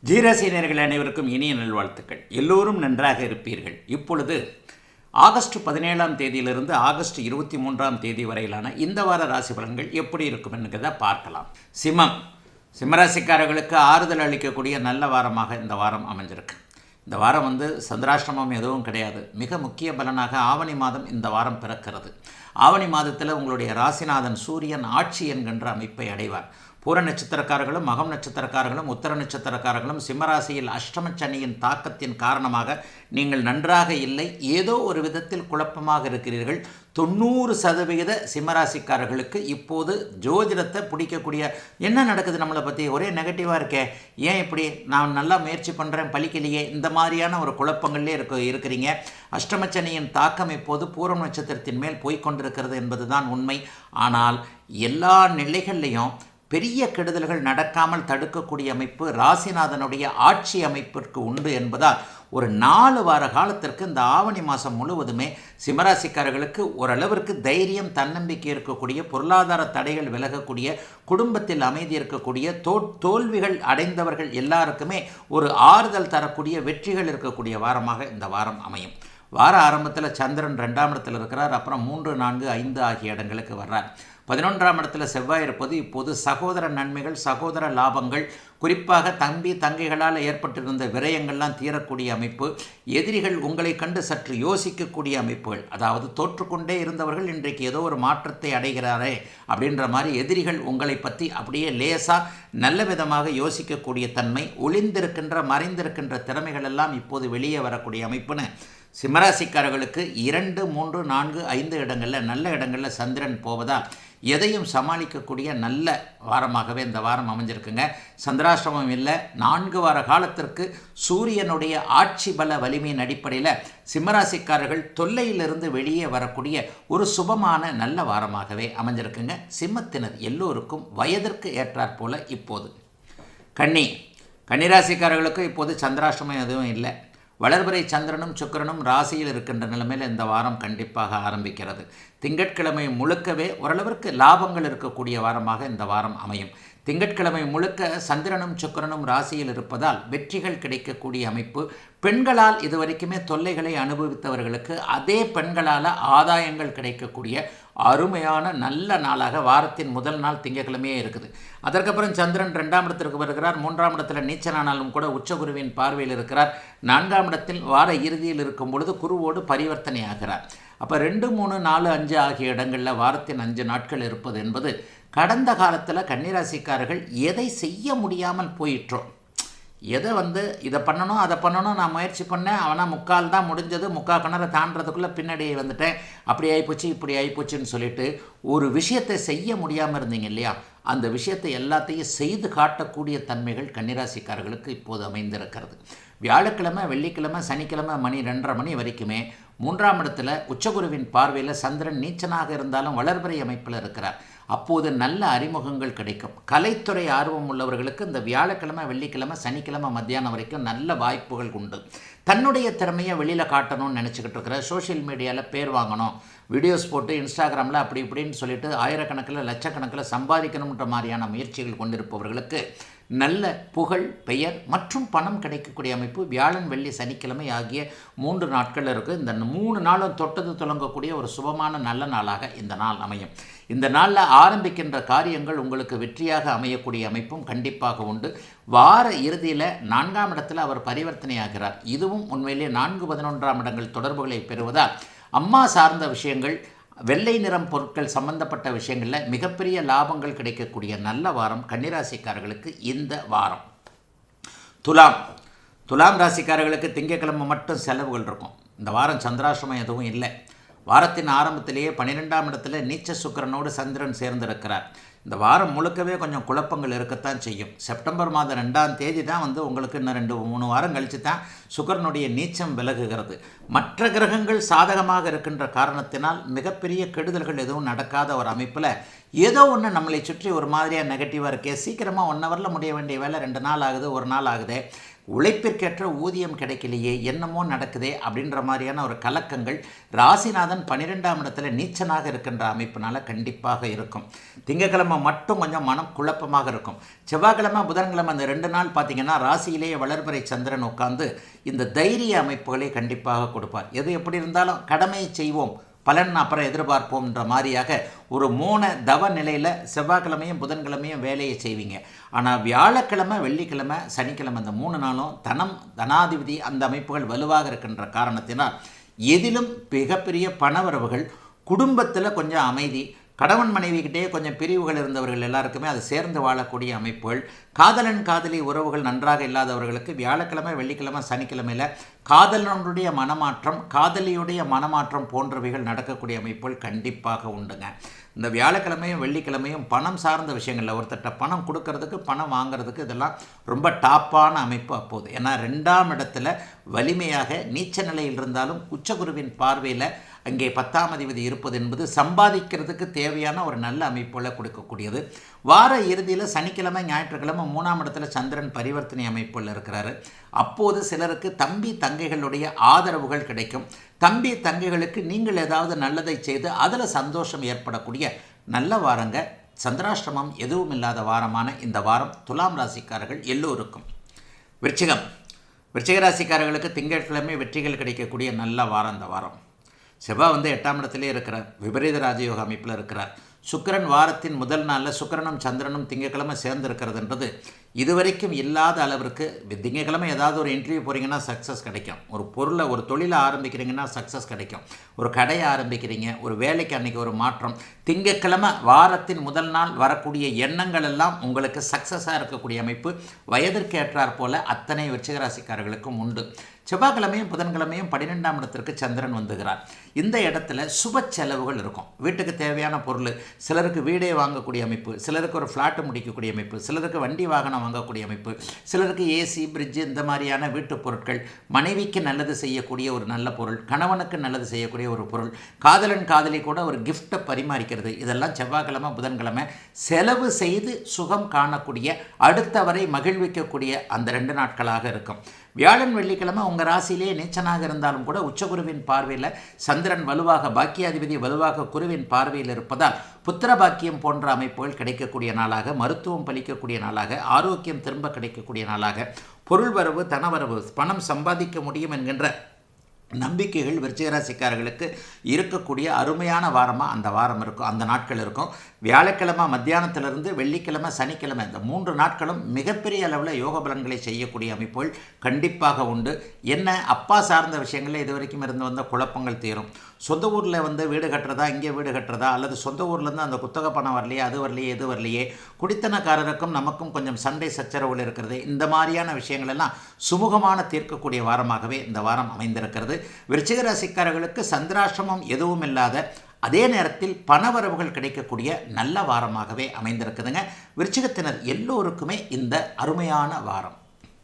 ஜீராசினியர்கள் அனைவருக்கும் இனிய நல்வாழ்த்துக்கள். எல்லோரும் நன்றாக இருப்பீர்கள். இப்பொழுது ஆகஸ்ட் 17ஆம் தேதியிலிருந்து ஆகஸ்ட் 23ஆம் தேதி வரையிலான இந்த வார ராசி பலன்கள் எப்படி இருக்கும் என்கிறத பார்க்கலாம். சிம்மராசிக்காரர்களுக்கு ஆறுதல் அளிக்கக்கூடிய நல்ல வாரமாக இந்த வாரம் அமைஞ்சிருக்கு. இந்த வாரம் சந்திராஷ்டமம் எதுவும் கிடையாது. மிக முக்கிய பலனாக ஆவணி மாதம் இந்த வாரம் பிறக்கிறது. ஆவணி மாதத்தில் உங்களுடைய ராசிநாதன் சூரியன் ஆட்சி என்கின்ற அமைப்பை அடைவார். பூர நட்சத்திரக்காரர்களும் மகம் நட்சத்திரக்காரர்களும் உத்தர நட்சத்திரக்காரர்களும் சிம்மராசியில் அஷ்டம சனியின் தாக்கத்தின் காரணமாக நீங்கள் நன்றாக இல்லை, ஏதோ ஒரு விதத்தில் குழப்பமாக இருக்கிறீர்கள். 90% சிம்மராசிக்காரர்களுக்கு இப்போது ஜோதிடத்தை பிடிக்கக்கூடிய என்ன நடக்குது, நம்மளை பற்றி ஒரே நெகட்டிவாக இருக்கே, ஏன் இப்படி, நான் நல்லா முயற்சி பண்ணுறேன் பலிக்கலையே, இந்த மாதிரியான ஒரு குழப்பங்கள்லே இருக்கிறீங்க. அஷ்டமச்சனியின் தாக்கம் இப்போது பூரம் நட்சத்திரத்தின் மேல் போய்கொண்டிருக்கிறது என்பது தான் உண்மை. ஆனால் எல்லா நிலைகள்லையும் பெரிய கெடுதல்கள் நடக்காமல் தடுக்கக்கூடிய அமைப்பு ராசிநாதனுடைய ஆட்சி அமைப்பிற்கு உண்டு என்பதால் ஒரு 4 வார காலத்திற்கு இந்த ஆவணி மாதம் முழுவதுமே சிம்மராசிக்காரர்களுக்கு ஓரளவிற்கு தைரியம், தன்னம்பிக்கை இருக்கக்கூடிய, பொருளாதார தடைகள் விலகக்கூடிய, குடும்பத்தில் அமைதி இருக்கக்கூடிய, தோல்விகள் அடைந்தவர்கள் எல்லாருக்குமே ஒரு ஆறுதல் தரக்கூடிய, வெற்றிகள் இருக்கக்கூடிய வாரமாக இந்த வாரம் அமையும். வார ஆரம்பத்தில் சந்திரன் 2ஆம் இடத்தில் இருக்கிறார். அப்புறம் 3, 4, 5 ஆகிய இடங்களுக்கு வர்றார். 11ஆம் இடத்துல செவ்வாய் இருப்பது இப்போது சகோதர நன்மைகள், சகோதர லாபங்கள், குறிப்பாக தம்பி தங்கைகளால் ஏற்பட்டிருந்த விரயங்கள்லாம் தீரக்கூடிய அமைப்பு. எதிரிகள் உங்களை கண்டு சற்று யோசிக்கக்கூடிய அமைப்புகள், அதாவது தோற்றுக்கொண்டே இருந்தவர்கள் இன்றைக்கு ஏதோ ஒரு மாற்றத்தை அடைகிறாரே அப்படின்ற மாதிரி எதிரிகள் உங்களை பற்றி அப்படியே லேசாக நல்ல விதமாக யோசிக்கக்கூடிய தன்மை, ஒளிந்திருக்கின்ற மறைந்திருக்கின்ற திறமைகள் எல்லாம் இப்போது வெளியே வரக்கூடிய அமைப்புன்னு சிம்மராசிக்காரர்களுக்கு 2, 3, 4, 5 இடங்களில் நல்ல இடங்களில் சந்திரன் போவதால் எதையும் சமாளிக்கக்கூடிய நல்ல வாரமாகவே இந்த வாரம் அமைஞ்சிருக்குங்க. சந்திராஷ்டமம் இல்லை. 4 வார காலத்திற்கு சூரியனுடைய ஆட்சி பல வலிமையின் அடிப்படையில் சிம்மராசிக்காரர்கள் தொல்லையிலிருந்து வெளியே வரக்கூடிய ஒரு சுபமான நல்ல வாரமாகவே அமைஞ்சிருக்குங்க. சிம்மத்தினர் எல்லோருக்கும் வயதிற்கு ஏற்றாற் போல இப்போது. கன்னிராசிக்காரர்களுக்கு இப்போது சந்திராஷ்டமம் எதுவும் இல்லை. வளர்பிறை சந்திரனும் சுக்கிரனும் ராசியில் இருக்கின்ற நிலைமையில் இந்த வாரம் கண்டிப்பாக ஆரம்பிக்கிறது. திங்கட்கிழமை முழுக்கவே ஓரளவிற்கு லாபங்கள் இருக்கக்கூடிய வாரமாக இந்த வாரம் அமையும். திங்கட்கிழமை முழுக்க சந்திரனும் சுக்கிரனும் ராசியில் இருப்பதால் வெற்றிகள் கிடைக்கக்கூடிய அமைப்பு. பெண்களால் இதுவரைக்குமே தொல்லைகளை அனுபவித்தவர்களுக்கு அதே பெண்களால் ஆதாயங்கள் கிடைக்கக்கூடிய அருமையான நல்ல நாளாக வாரத்தின் முதல் நாள் திங்கட்கிழமையே இருக்குது. அதற்கப்புறம் சந்திரன் 2ஆம் இடத்திற்கு வருகிறார். 3ஆம் இடத்தில் நீச்சனானாலும் கூட உச்சகுருவின் பார்வையில் இருக்கிறார். 4ஆம் இடத்தில் வார இறுதியில் இருக்கும் பொழுது குருவோடு பரிவர்த்தனை ஆகிறார். அப்போ 2, 3, 4, 5 ஆகிய இடங்களில் வாரத்தின் 5 நாட்கள் இருப்பது என்பது கடந்த காலத்தில் கன்னிராசிக்காரர்கள் எதை செய்ய முடியாமல் போயிற்றோம், எதை இதை பண்ணணும் அதை பண்ணணும் நான் முயற்சி பண்ணேன், அவனால் முக்கால் தான் முடிஞ்சது, முக்கால் கிணறை தாண்டதுக்குள்ளே பின்னாடி வந்துட்டேன், அப்படி ஆகிப்போச்சு இப்படி ஆகிப்போச்சுன்னு சொல்லிட்டு ஒரு விஷயத்தை செய்ய முடியாமல் இருந்தீங்க இல்லையா, அந்த விஷயத்தை எல்லாத்தையும் செய்து காட்டக்கூடிய தன்மைகள் கன்னிராசிக்காரர்களுக்கு இப்போது அமைந்திருக்கிறது. வியாழக்கிழமை, வெள்ளிக்கிழமை, சனிக்கிழமை மணி 2:30 மணி வரைக்குமே 3ஆம் இடத்துல உச்சகுருவின் பார்வையில் சந்திரன் நீச்சனாக இருந்தாலும் வளர்பிறை அமைப்பில் இருக்கிறார். அப்போது நல்ல அறிமுகங்கள் கிடைக்கும். கலைத்துறை ஆர்வம் உள்ளவர்களுக்கு இந்த வியாழக்கிழமை, வெள்ளிக்கிழமை, சனிக்கிழமை மத்தியானம் வரைக்கும் நல்ல வாய்ப்புகள் உண்டு. தன்னுடைய திறமையை வெளியில் காட்டணும்னு நினச்சிக்கிட்டு இருக்கிற, சோஷியல் மீடியாவில் பேர் வாங்கணும், வீடியோஸ் போட்டு இன்ஸ்டாகிராமில் அப்படி இப்படின்னு சொல்லிட்டு ஆயிரக்கணக்கில் லட்சக்கணக்கில் சம்பாதிக்கணுன்ற மாதிரியான முயற்சிகள் கொண்டிருப்பவர்களுக்கு நல்ல புகழ், பெயர் மற்றும் பணம் கிடைக்கக்கூடிய அமைப்பு வியாழன், வெள்ளி, சனிக்கிழமை ஆகிய 3 நாட்கள் இருக்குது. இந்த 3 நாளும் தொட்டது தொடங்கக்கூடிய ஒரு சுபமான நல்ல நாளாக இந்த நாள் அமையும். இந்த நாளில் ஆரம்பிக்கின்ற காரியங்கள் உங்களுக்கு வெற்றியாக அமையக்கூடிய அமைப்பும் கண்டிப்பாக உண்டு. வார இறுதியில் 4ஆம் இடத்தில் அவர் பரிவர்த்தனை ஆகிறார். இதுவும் உண்மையிலே 4, 11ஆம் இடங்கள் தொடர்புகளை பெறுவதால் அம்மா சார்ந்த விஷயங்கள், வெள்ளை நிறம் பொருட்கள் சம்பந்தப்பட்ட விஷயங்களில் மிகப்பெரிய லாபங்கள் கிடைக்கக்கூடிய நல்ல வாரம் கன்னிராசிக்காரர்களுக்கு இந்த வாரம். துலாம் ராசிக்காரர்களுக்கு திங்கட்கிழமை மட்டும் செலவுகள் இருக்கும். இந்த வாரம் சந்திராஷ்டமம் எதுவும் இல்லை. வாரத்தின் ஆரம்பத்திலேயே 12ஆம் இடத்துல நீச்ச சுக்கிரனோடு சந்திரன் சேர்ந்திருக்கிறார். இந்த வாரம் முழுக்கவே கொஞ்சம் குழப்பங்கள் இருக்கத்தான் செய்யும். செப்டம்பர் மாதம் 2ஆம் தேதி தான் உங்களுக்கு இன்னும் 2, 3 வாரம் கழித்து தான் சுக்கிரனுடைய நீச்சம் விலகுகிறது. மற்ற கிரகங்கள் சாதகமாக இருக்கின்ற காரணத்தினால் மிகப்பெரிய கெடுதல்கள் எதுவும் நடக்காத ஒரு அமைப்பில் ஏதோ ஒன்று நம்மளை சுற்றி ஒரு மாதிரியாக நெகட்டிவாக இருக்கே, சீக்கிரமாக 1 ஹவரில் முடிய வேண்டிய வேலை 2 நாள் ஆகுது, 1 நாள் ஆகுது, உழைப்பிற்கேற்ற ஊதியம் கிடைக்கலையே, என்னமோ நடக்குதே அப்படின்ற மாதிரியான ஒரு கலக்கங்கள் ராசிநாதன் 12ஆம் இடத்துல நீச்சனாக இருக்கின்ற அமைப்பினால் கண்டிப்பாக இருக்கும். திங்கக்கிழமை மட்டும் கொஞ்சம் மனம் குழப்பமாக இருக்கும். செவ்வாய்க்கிழமை புதன்கிழமை அந்த 2 நாள் பார்த்திங்கன்னா ராசியிலேயே வளர்பிறை சந்திரன் உட்கார்ந்து இந்த தைரிய அமைப்புகளை கண்டிப்பாக கொடுப்பார். எது எப்படி இருந்தாலும் கடமையை செய்வோம், பலன் அப்புறம் எதிர்பார்ப்போம்ன்ற மாதிரியாக ஒரு தவ நிலையில் செவ்வாய்க்கிழமையும் புதன்கிழமையும் வேலையை செய்வீங்க. ஆனால் வியாழக்கிழமை வெள்ளிக்கிழமை சனிக்கிழமை இந்த 3 நாளும் தனாதிபதி அந்த அமைப்புகள் வலுவாக இருக்கின்ற காரணத்தினால் எதிலும் மிகப்பெரிய பணவரவுகள், குடும்பத்தில் கொஞ்சம் அமைதி, கணவன் மனைவிக்கிட்டே கொஞ்சம் பிரிவுகள் இருந்தவர்கள் எல்லாருக்குமே அது சேர்ந்து வாழக்கூடிய அமைப்புகள், காதலன் காதலி உறவுகள் நன்றாக இல்லாதவர்களுக்கு வியாழக்கிழமை வெள்ளிக்கிழமை சனிக்கிழமையில் காதலனுடைய மனமாற்றம், காதலியுடைய மனமாற்றம் போன்றவைகள் நடக்கக்கூடிய அமைப்புகள் கண்டிப்பாக உண்டுங்க. இந்த வியாழக்கிழமையும் வெள்ளிக்கிழமையும் பணம் சார்ந்த விஷயங்களில் ஒருத்தட்ட பணம் கொடுக்கறதுக்கு பணம் வாங்கிறதுக்கு இதெல்லாம் ரொம்ப டாப்பான அமைப்பு அப்போது. ஏன்னா 2ஆம் இடத்துல வலிமையாக நீச்ச நிலையில் இருந்தாலும் உச்சகுருவின் பார்வையில் அங்கே 10ஆம் அதிபதி இருப்பது என்பது சம்பாதிக்கிறதுக்கு தேவையான ஒரு நல்ல அமைப்புகளை கொடுக்கக்கூடியது. வார இறுதியில் சனிக்கிழமை ஞாயிற்றுக்கிழமை 3ஆம் இடத்துல சந்திரன் பரிவர்த்தனை அமைப்புகள் இருக்கிறாரு. அப்போது சிலருக்கு தம்பி தங்கைகளுடைய ஆதரவுகள் கிடைக்கும். தம்பி தங்கைகளுக்கு நீங்கள் ஏதாவது நல்லதை செய்து அதில் சந்தோஷம் ஏற்படக்கூடிய நல்ல வாரங்க. சந்திராஷ்டமம் எதுவும் இல்லாத வாரமான இந்த வாரம் துலாம் ராசிக்காரர்கள் எல்லோருக்கும். விருச்சிக ராசிக்காரர்களுக்கு திங்கட்கிழமை வெற்றிகள் கிடைக்கக்கூடிய நல்ல வாரம் இந்த வாரம். செவ்வாய் 8ஆம் இடத்திலே இருக்கிறார், விபரீத ராஜயோக அமைப்பில் இருக்கிறார். சுக்கிரன் வாரத்தின் முதல் நாளில் சுக்கிரனும் சந்திரனும் திங்கக்கிழமை சேர்ந்துருக்கிறதுன்றது இதுவரைக்கும் இல்லாத அளவிற்கு. திங்கக்கிழமை ஏதாவது ஒரு இன்டர்வியூ போகிறீங்கன்னா சக்ஸஸ் கிடைக்கும். ஒரு தொழிலை ஆரம்பிக்கிறீங்கன்னா சக்ஸஸ் கிடைக்கும். ஒரு கடையை ஆரம்பிக்கிறீங்க, ஒரு வேலைக்கு அன்றைக்கி ஒரு மாற்றம். திங்கக்கிழமை வாரத்தின் முதல் நாள் வரக்கூடிய எண்ணங்கள் எல்லாம் உங்களுக்கு சக்ஸஸாக இருக்கக்கூடிய அமைப்பு வயதிற்கு ஏற்றாற் போல் அத்தனை விருச்சிகராசிக்காரர்களுக்கும் உண்டு. செவ்வாய்க்கிழமையும் புதன்கிழமையும் 12ஆம் இடத்திற்கு சந்திரன் வந்துகிறார். இந்த இடத்துல சுப செலவுகள் இருக்கும். வீட்டுக்கு தேவையான பொருள், சிலருக்கு வீடே வாங்கக்கூடிய அமைப்பு, சிலருக்கு ஒரு ஃப்ளாட்டு முடிக்கக்கூடிய அமைப்பு, சிலருக்கு வண்டி வாகனம் வாங்கக்கூடிய அமைப்பு, சிலருக்கு ஏசி பிரிட்ஜு இந்த மாதிரியான வீட்டு பொருட்கள், மனைவிக்கு நல்லது செய்யக்கூடிய ஒரு நல்ல பொருள், கணவனுக்கு நல்லது செய்யக்கூடிய ஒரு பொருள், காதலன் காதலி கூட ஒரு கிஃப்ட்டை பரிமாறிக்கிறது, இதெல்லாம் செவ்வாய்க்கிழமை புதன்கிழமை செலவு செய்து சுகம் காணக்கூடிய அடுத்தவரை மகிழ்விக்கக்கூடிய அந்த 2 நாட்களாக இருக்கும். வியாழன் வெள்ளிக்கிழமை உங்கள் ராசியிலே நீச்சனாக இருந்தாலும் கூட உச்சகுருவின் பார்வையில் சந்திரன் வலுவாக, பாக்கியாதிபதி வலுவாக குருவின் பார்வையில் இருப்பதால் புத்திர பாக்கியம் போன்ற அமைப்புகள் கிடைக்கக்கூடிய நாளாக, மருத்துவம் பலிக்கக்கூடிய நாளாக, ஆரோக்கியம் திரும்ப கிடைக்கக்கூடிய நாளாக, பொருள் வரவு தனவரவு, பணம் சம்பாதிக்க முடியும் என்கின்ற நம்பிக்கைகள் விருச்சிகராசிக்காரர்களுக்கு இருக்கக்கூடிய அருமையான வாரமாக அந்த வாரம் இருக்கும், அந்த நாட்கள் இருக்கும். வியாழக்கிழமை மத்தியானத்திலிருந்து வெள்ளிக்கிழமை சனிக்கிழமை இந்த 3 நாட்களும் மிகப்பெரிய அளவில் யோக பலன்களை செய்யக்கூடிய அமைப்புகள் கண்டிப்பாக உண்டு. என்ன அப்பா சார்ந்த விஷயங்களில் இது வரைக்கும் இருந்து வந்த குழப்பங்கள் தீரும். சொந்த ஊரில் வீடு கட்டுறதா, இங்கே வீடு கட்டுறதா, அல்லது சொந்த ஊர்லேருந்து அந்த குத்தகை பணம் வரலையே, அது வரலையே, இது வரலையே, குடித்தனக்காரருக்கும் நமக்கும் கொஞ்சம் சண்டை சச்சரவுகள் இருக்கிறது, இந்த மாதிரியான விஷயங்கள் எல்லாம் சுமூகமான தீர்க்கக்கூடிய வாரமாகவே இந்த வாரம் அமைந்திருக்கிறது. விருச்சிக ராசிக்காரர்களுக்கு சந்திராஷ்டமம் எதுவும் இல்லாத அதே நேரத்தில் பணவரவுகள் கிடைக்கக்கூடிய நல்ல வாரமாகவே அமைந்திருக்குதுங்க. விருச்சிகத்தினர் எல்லோருக்குமே இந்த அருமையான வாரம்.